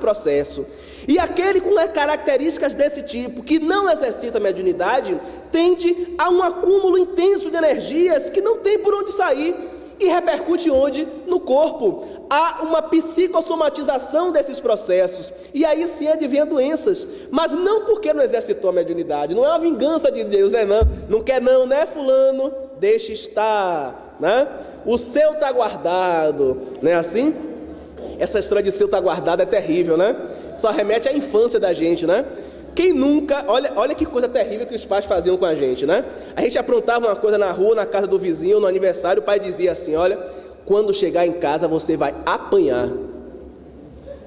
processo. E aquele com características desse tipo, que não exercita a mediunidade, tende a um acúmulo intenso de energias que não tem por onde sair. E repercute onde? No corpo. Há uma psicossomatização desses processos. E aí sim advém doenças. Mas não porque não exercitou a mediunidade. Não é uma vingança de Deus, né? Não quer não, né, fulano? Deixa estar, né? O seu está guardado, não é assim? Essa história de seu está guardado é terrível, né? Só remete à infância da gente, né? Quem nunca, olha que coisa terrível que os pais faziam com a gente, né? A gente aprontava uma coisa na rua, na casa do vizinho, no aniversário, o pai dizia assim, olha, quando chegar em casa você vai apanhar,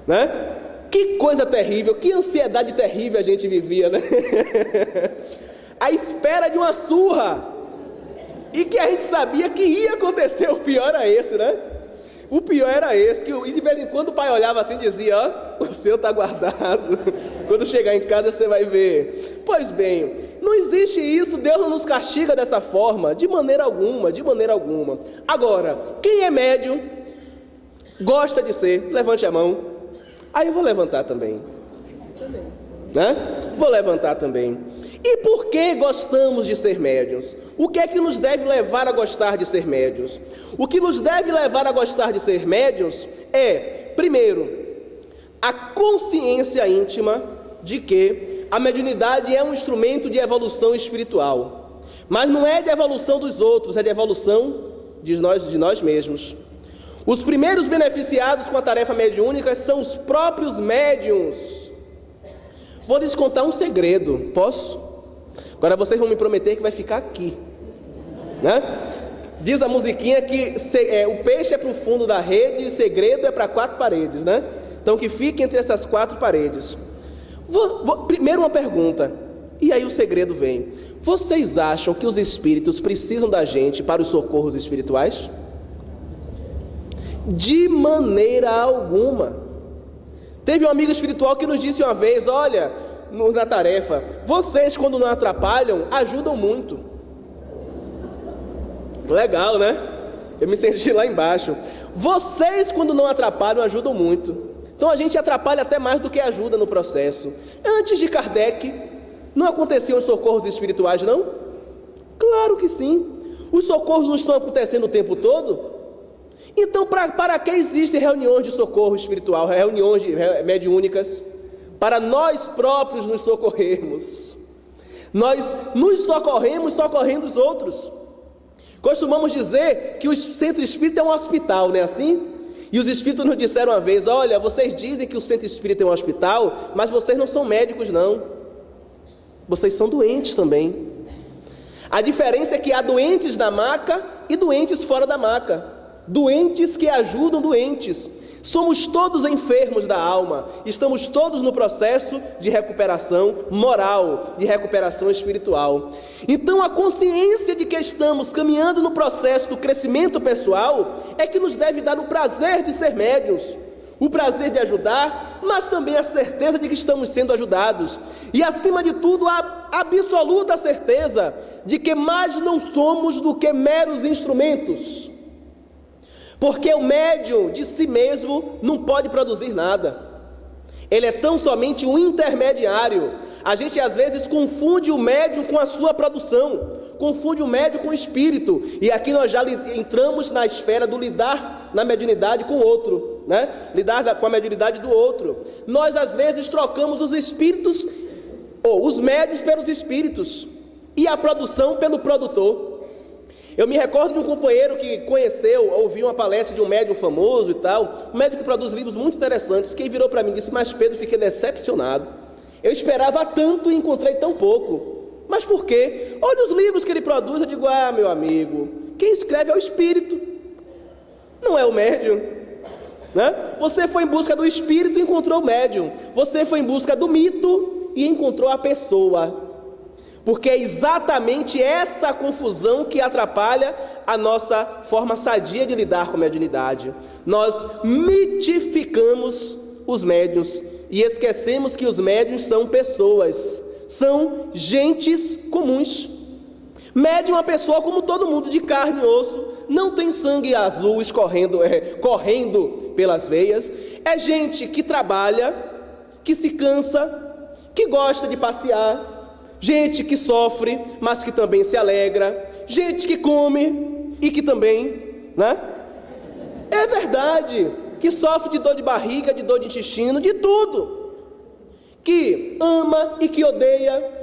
né? Que coisa terrível, que ansiedade terrível a gente vivia, né? A espera de uma surra, e que a gente sabia que ia acontecer, o pior era esse, né? O pior era esse, e de vez em quando o pai olhava assim e dizia, ó, o seu está guardado, quando chegar em casa você vai ver. Pois bem, não existe isso, Deus não nos castiga dessa forma, de maneira alguma, de maneira alguma. Agora, quem é médium, gosta de ser, levante a mão. Aí eu vou levantar também, né? Vou levantar também. E por que gostamos de ser médiuns? O que é que nos deve levar a gostar de ser médiuns? O que nos deve levar a gostar de ser médiuns é, primeiro, a consciência íntima de que a mediunidade é um instrumento de evolução espiritual. Mas não é de evolução dos outros, é de evolução de nós mesmos. Os primeiros beneficiados com a tarefa mediúnica são os próprios médiuns. Vou lhes contar um segredo, posso? Agora vocês vão me prometer que vai ficar aqui, né? Diz a musiquinha que o peixe é para o fundo da rede e o segredo é para 4 paredes, né? Então que fique entre essas 4 paredes. Primeiro uma pergunta, e aí o segredo vem. Vocês acham que os espíritos precisam da gente para os socorros espirituais? De maneira alguma. Teve um amigo espiritual que nos disse uma vez, olha, na tarefa, vocês quando não atrapalham, ajudam muito. Legal, né? Eu me senti lá embaixo. Vocês quando não atrapalham, ajudam muito. Então a gente atrapalha até mais do que ajuda no processo. Antes de Kardec, não aconteciam os socorros espirituais, não? Claro que sim. Os socorros não estão acontecendo o tempo todo? Então para que existem reuniões de socorro espiritual, reuniões mediúnicas? Para nós próprios nos socorrermos. Nós nos socorremos socorrendo os outros. Costumamos dizer que o centro espírita é um hospital, não é assim? E os espíritos nos disseram uma vez, olha, vocês dizem que o centro espírita é um hospital, mas vocês não são médicos não. Vocês são doentes também. A diferença é que há doentes na maca e doentes fora da maca. Doentes que ajudam doentes. Somos todos enfermos da alma, estamos todos no processo de recuperação moral, de recuperação espiritual. Então a consciência de que estamos caminhando no processo do crescimento pessoal é que nos deve dar o prazer de ser médiuns, o prazer de ajudar, mas também a certeza de que estamos sendo ajudados. E acima de tudo a absoluta certeza de que mais não somos do que meros instrumentos. Porque o médium de si mesmo não pode produzir nada. Ele é tão somente um intermediário. A gente às vezes confunde o médium com a sua produção, confunde o médium com o espírito. E aqui nós já entramos na esfera do lidar na mediunidade com o outro, né? Lidar com a mediunidade do outro. Nós às vezes trocamos os espíritos, ou os médiuns pelos espíritos, e a produção pelo produtor. Eu me recordo de um companheiro que conheceu, ouviu uma palestra de um médium famoso e tal, um médium que produz livros muito interessantes, que virou para mim e disse, mas Pedro, fiquei decepcionado. Eu esperava tanto e encontrei tão pouco. Mas por quê? Olha os livros que ele produz. Eu digo, meu amigo, quem escreve é o espírito, não é o médium, né? Você foi em busca do espírito e encontrou o médium. Você foi em busca do mito e encontrou a pessoa. Porque é exatamente essa confusão que atrapalha a nossa forma sadia de lidar com a mediunidade. Nós mitificamos os médiuns e esquecemos que os médiuns são pessoas, são gentes comuns. Médium é uma pessoa como todo mundo, de carne e osso, não tem sangue azul correndo pelas veias. É gente que trabalha, que se cansa, que gosta de passear, gente que sofre, mas que também se alegra, gente que come e que também, né? É verdade, que sofre de dor de barriga, de dor de intestino, de tudo, que ama e que odeia,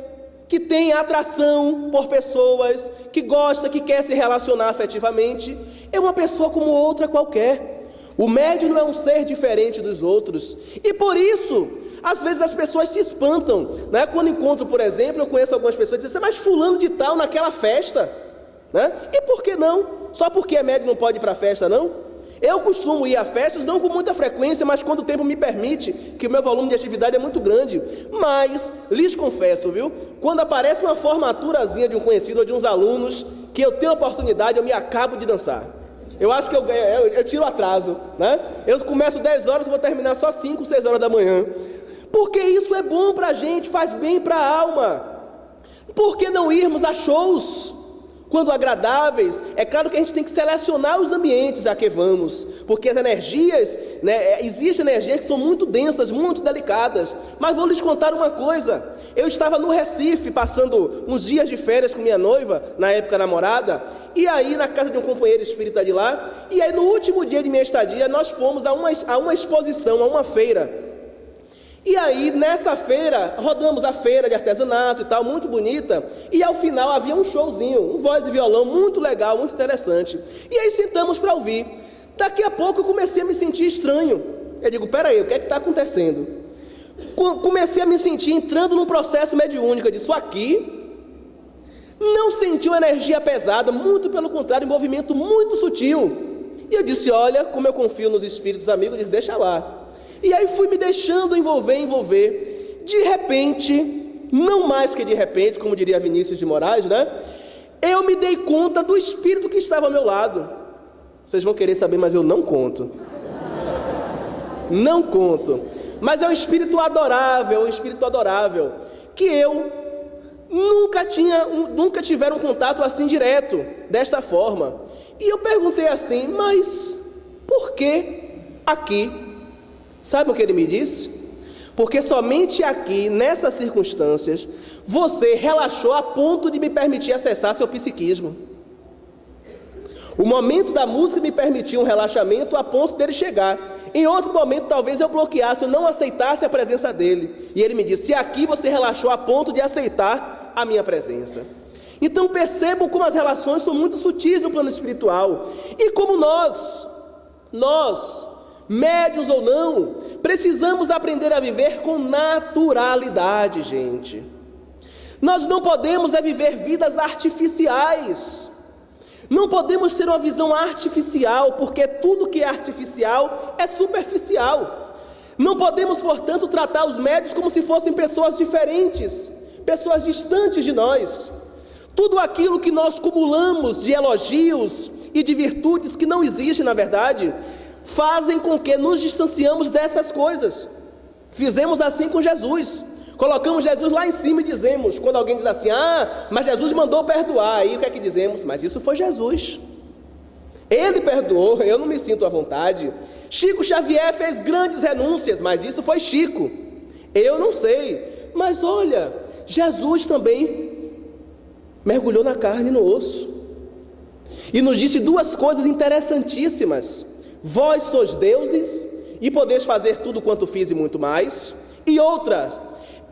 que tem atração por pessoas, que gosta, que quer se relacionar afetivamente, é uma pessoa como outra qualquer. O médium não é um ser diferente dos outros, e por isso, às vezes as pessoas se espantam, né? Quando encontro, por exemplo, eu conheço algumas pessoas que dizem, mas fulano de tal naquela festa, né? E por que não? Só porque é médium não pode ir para a festa, não? Eu costumo ir a festas, não com muita frequência, mas quando o tempo me permite, que o meu volume de atividade é muito grande. Mas, lhes confesso, viu? Quando aparece uma formaturazinha de um conhecido ou de uns alunos, que eu tenho oportunidade, eu me acabo de dançar. Eu acho que eu tiro atraso, né? Eu começo 10 horas, vou terminar só 5, 6 horas da manhã. Porque isso é bom para a gente, faz bem para a alma. Por que não irmos a shows? Quando agradáveis, é claro que a gente tem que selecionar os ambientes a que vamos, porque as energias, né, existem energias que são muito densas, muito delicadas, mas vou lhes contar uma coisa, eu estava no Recife, passando uns dias de férias com minha noiva, na época namorada, e aí na casa de um companheiro espírita de lá, e aí no último dia de minha estadia, nós fomos a uma exposição, a uma feira. E aí, nessa feira, rodamos a feira de artesanato e tal, muito bonita, e ao final havia um showzinho, um voz e violão muito legal, muito interessante. E aí sentamos para ouvir. Daqui a pouco eu comecei a me sentir estranho. Eu digo, peraí, o que é que está acontecendo? Comecei a me sentir entrando num processo mediúnico. Eu disse, isso aqui não senti uma energia pesada, muito pelo contrário, um movimento muito sutil. E eu disse, olha, como eu confio nos espíritos amigos, eu disse, deixa lá. E aí fui me deixando envolver, de repente, não mais que de repente, como diria Vinícius de Moraes, né? Eu me dei conta do espírito que estava ao meu lado. Vocês vão querer saber, mas eu não conto. Não conto. Mas é um espírito adorável, que eu nunca tiveram um contato assim direto, desta forma. E eu perguntei assim, mas por que aqui? Sabe o que ele me disse? Porque somente aqui, nessas circunstâncias, você relaxou a ponto de me permitir acessar seu psiquismo. O momento da música me permitiu um relaxamento a ponto dele chegar. Em outro momento, talvez eu bloqueasse, eu não aceitasse a presença dele. E ele me disse, aqui você relaxou a ponto de aceitar a minha presença. Então percebam como as relações são muito sutis no plano espiritual. E como nós, médiuns ou não, precisamos aprender a viver com naturalidade, gente. Nós não podemos viver vidas artificiais. Não podemos ter uma visão artificial, porque tudo que é artificial é superficial. Não podemos, portanto, tratar os médiuns como se fossem pessoas diferentes, pessoas distantes de nós. Tudo aquilo que nós cumulamos de elogios e de virtudes que não existem na verdade, fazem com que nos distanciamos dessas coisas. Fizemos assim com Jesus, colocamos Jesus lá em cima e dizemos, quando alguém diz assim, mas Jesus mandou perdoar, aí o que é que dizemos? Mas isso foi Jesus, ele perdoou, eu não me sinto à vontade. Chico Xavier fez grandes renúncias, mas isso foi Chico, eu não sei. Mas olha, Jesus também mergulhou na carne e no osso, e nos disse duas coisas interessantíssimas: vós sois deuses e podeis fazer tudo quanto fiz e muito mais. E outra,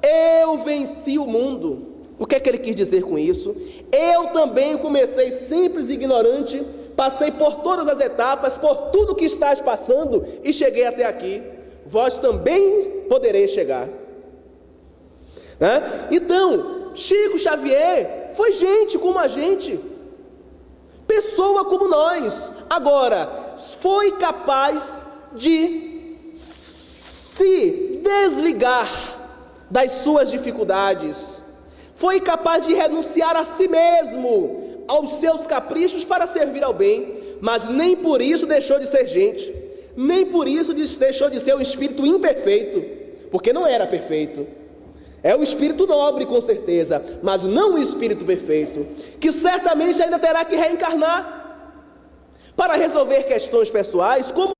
eu venci o mundo. O que é que ele quis dizer com isso? Eu também comecei simples e ignorante, passei por todas as etapas, por tudo que estás passando e cheguei até aqui. Vós também podereis chegar. Então, Chico Xavier foi gente como a gente, pessoa como nós. Agora, foi capaz de se desligar das suas dificuldades, foi capaz de renunciar a si mesmo, aos seus caprichos para servir ao bem, mas nem por isso deixou de ser gente, nem por isso deixou de ser um espírito imperfeito, porque não era perfeito. É um espírito nobre, com certeza, mas não um espírito perfeito, que certamente ainda terá que reencarnar. Para resolver questões pessoais, como